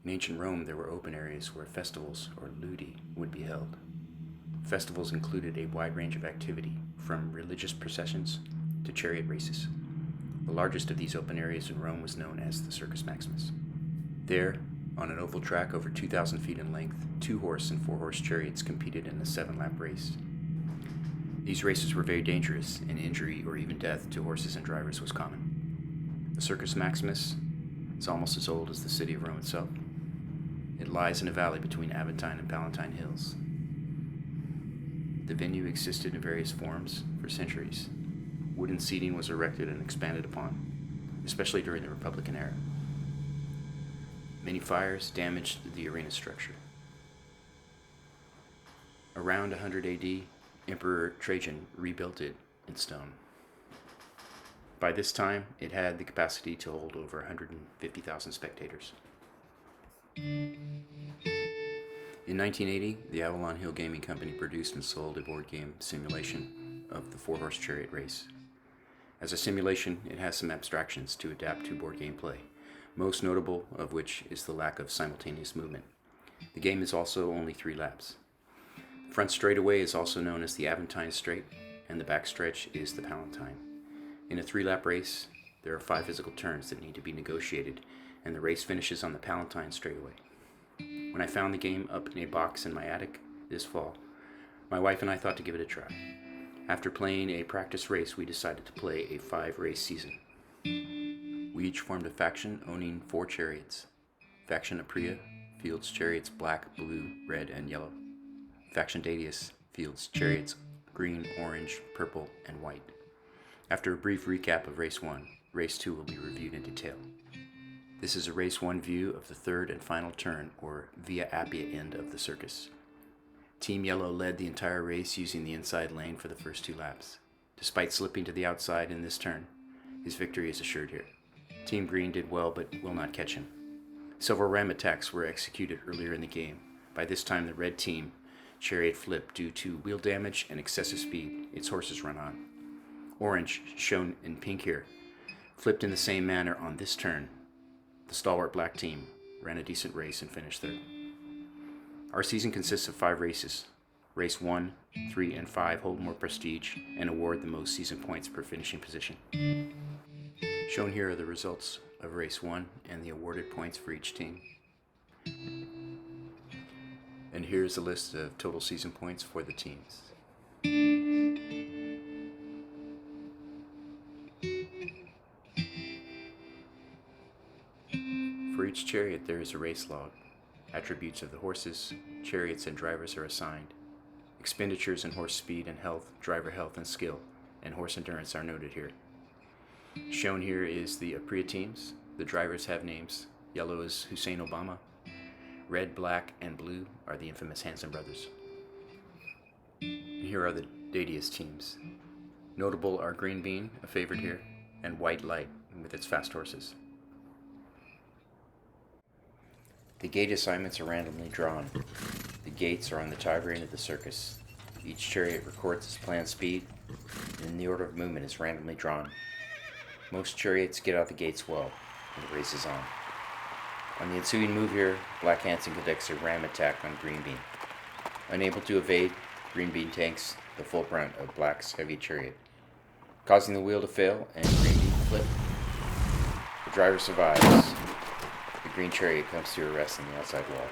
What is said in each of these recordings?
In ancient Rome, there were open areas where festivals, or ludi, would be held. Festivals included a wide range of activity, from religious processions to chariot races. The largest of these open areas in Rome was known as the Circus Maximus. There, on an oval track over 2,000 feet in length, 2-horse and 4-horse chariots competed in a 7-lap race. These races were very dangerous, and injury or even death to horses and drivers was common. The Circus Maximus is almost as old as the city of Rome itself. It lies in a valley between Aventine and Palatine hills. The venue existed in various forms for centuries. Wooden seating was erected and expanded upon, especially during the Republican era. Many fires damaged the arena structure. Around 100 AD, Emperor Trajan rebuilt it in stone. By this time, it had the capacity to hold over 150,000 spectators. In 1980, the Avalon Hill Gaming Company produced and sold a board game simulation of the 4-horse chariot race. As a simulation, it has some abstractions to adapt to board game play, most notable of which is the lack of simultaneous movement. The game is also only 3 laps. The front straightaway is also known as the Aventine Straight, and the backstretch is the Palatine. In a 3-lap race, there are 5 physical turns that need to be negotiated, and the race finishes on the Palatine straightaway. When I found the game up in a box in my attic this fall, my wife and I thought to give it a try. After playing a practice race, we decided to play a 5-race season. We each formed a faction owning 4 chariots. Faction Apria fields chariots black, blue, red, and yellow. Faction Dadius fields chariots green, orange, purple, and white. After a brief recap of Race 1, Race 2 will be reviewed in detail. This is a Race 1 view of the third and final turn, or Via Appia end of the circus. Team Yellow led the entire race using the inside lane for the first 2 laps. Despite slipping to the outside in this turn, his victory is assured here. Team Green did well but will not catch him. Several ram attacks were executed earlier in the game. By this time, the red team chariot flipped due to wheel damage and excessive speed its horses run on. Orange, shown in pink here, flipped in the same manner on this turn. The stalwart black team ran a decent race and finished third. Our season consists of 5 races. Race 1, 3, and 5 hold more prestige and award the most season points per finishing position. Shown here are the results of Race 1 and the awarded points for each team. And here's a list of total season points for the teams. For each chariot, there is a race log. Attributes of the horses, chariots, and drivers are assigned. Expenditures in horse speed and health, driver health and skill, and horse endurance are noted here. Shown here is the Apria teams. The drivers have names. Yellow is Hussein Obama. Red, black, and blue are the infamous Hanson brothers. And here are the Dadius teams. Notable are Green Bean, a favorite here, and White Light with its fast horses. The gate assignments are randomly drawn. The gates are on the tie-brain of the circus. Each chariot records its planned speed, and the order of movement is randomly drawn. Most chariots get out the gates well, and the race is on. On the ensuing move here, Black Hanson conducts a ram attack on Green Bean. Unable to evade, Green Bean tanks the full brunt of Black's heavy chariot, causing the wheel to fail and Green Bean to flip. The driver survives. The green chariot comes to a rest on the outside wall.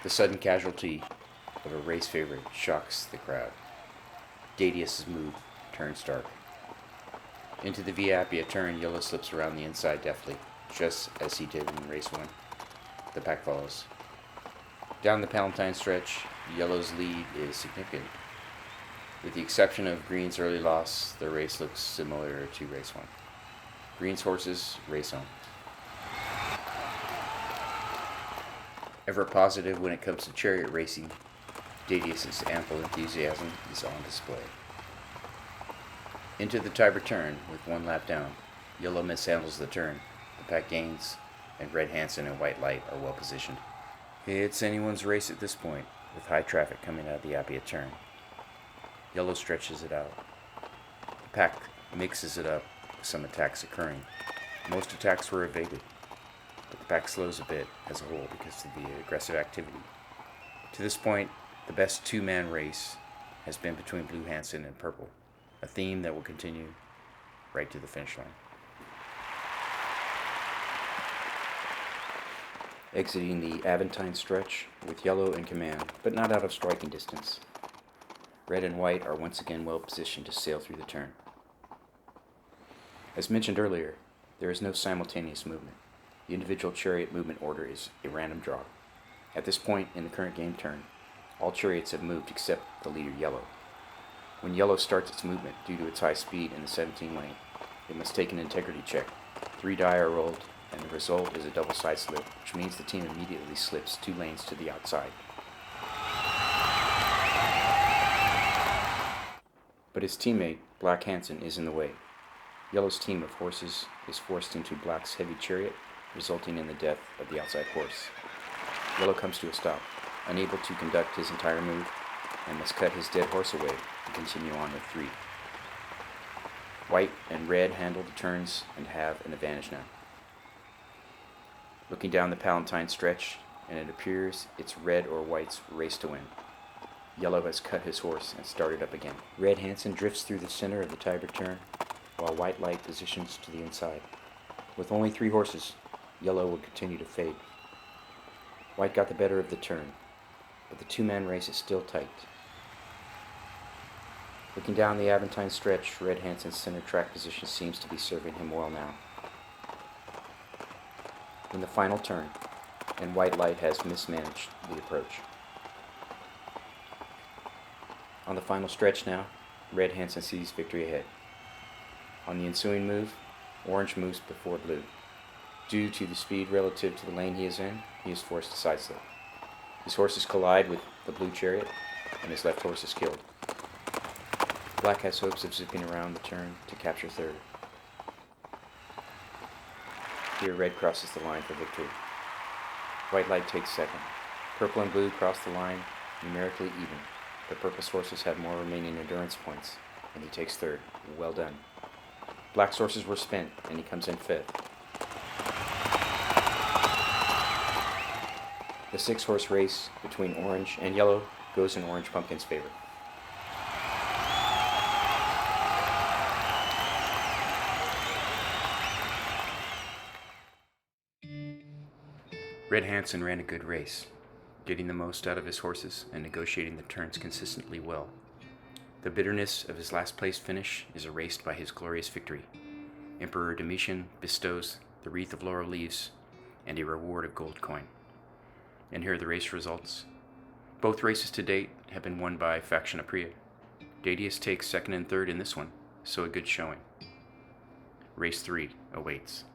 The sudden casualty of a race favorite shocks the crowd. Dadius' move turns dark. Into the Via Appia turn, Yellow slips around the inside deftly, just as he did in Race 1. The pack follows. Down the Palatine stretch, Yellow's lead is significant. With the exception of Green's early loss, the race looks similar to Race 1. Green's horses race on. Ever positive when it comes to chariot racing, Dadius' ample enthusiasm is on display. Into the Tiber turn, with 1 lap down, Yellow mishandles the turn. The pack gains, and Red Hanson and White Light are well positioned. It's anyone's race at this point, with high traffic coming out of the Appia turn. Yellow stretches it out. The pack mixes it up, with some attacks occurring. Most attacks were evaded. but the pack slows a bit as a whole because of the aggressive activity. To this point, the best two-man race has been between Blue Hansen and Purple, a theme that will continue right to the finish line. Exiting the Aventine stretch with Yellow in command, but not out of striking distance. Red and White are once again well positioned to sail through the turn. As mentioned earlier, there is no simultaneous movement. The individual chariot movement order is a random draw. At this point in the current game turn, all chariots have moved except the leader Yellow. When Yellow starts its movement due to its high speed in the 17 lane, it must take an integrity check. 3 die are rolled, and the result is a double side slip, which means the team immediately slips 2 lanes to the outside. But his teammate, Black Hansen, is in the way. Yellow's team of horses is forced into Black's heavy chariot, resulting in the death of the outside horse. Yellow comes to a stop, unable to conduct his entire move, and must cut his dead horse away and continue on with 3. White and Red handle the turns and have an advantage now. Looking down the Palatine stretch, and it appears it's Red or White's race to win. Yellow has cut his horse and started up again. Red Hansen drifts through the center of the tiebreak turn, while White Light positions to the inside. With only 3 horses, Yellow will continue to fade. White got the better of the turn, but the 2-man race is still tight. Looking down the Aventine stretch, Red Hansen's center track position seems to be serving him well now. In the final turn, and White Light has mismanaged the approach. On the final stretch now, Red Hansen sees victory ahead. On the ensuing move, Orange moves before Blue. Due to the speed relative to the lane he is in, he is forced to side slip. His horses collide with the Blue chariot, and his left horse is killed. Black has hopes of zipping around the turn to capture 3rd. Here Red crosses the line for victory. White Light takes 2nd. Purple and Blue cross the line, numerically even. The Purple's horses have more remaining endurance points, and he takes 3rd. Well done. Black's horses were spent, and he comes in 5th. The 6-horse race between Orange and Yellow goes in Orange Pumpkin's favor. Red Hansen ran a good race, getting the most out of his horses and negotiating the turns consistently well. The bitterness of his last place finish is erased by his glorious victory. Emperor Domitian bestows the wreath of laurel leaves and a reward of gold coin. And here are the race results. Both races to date have been won by Faction Apria. Dadius takes 2nd and 3rd in this one, so a good showing. Race 3 awaits.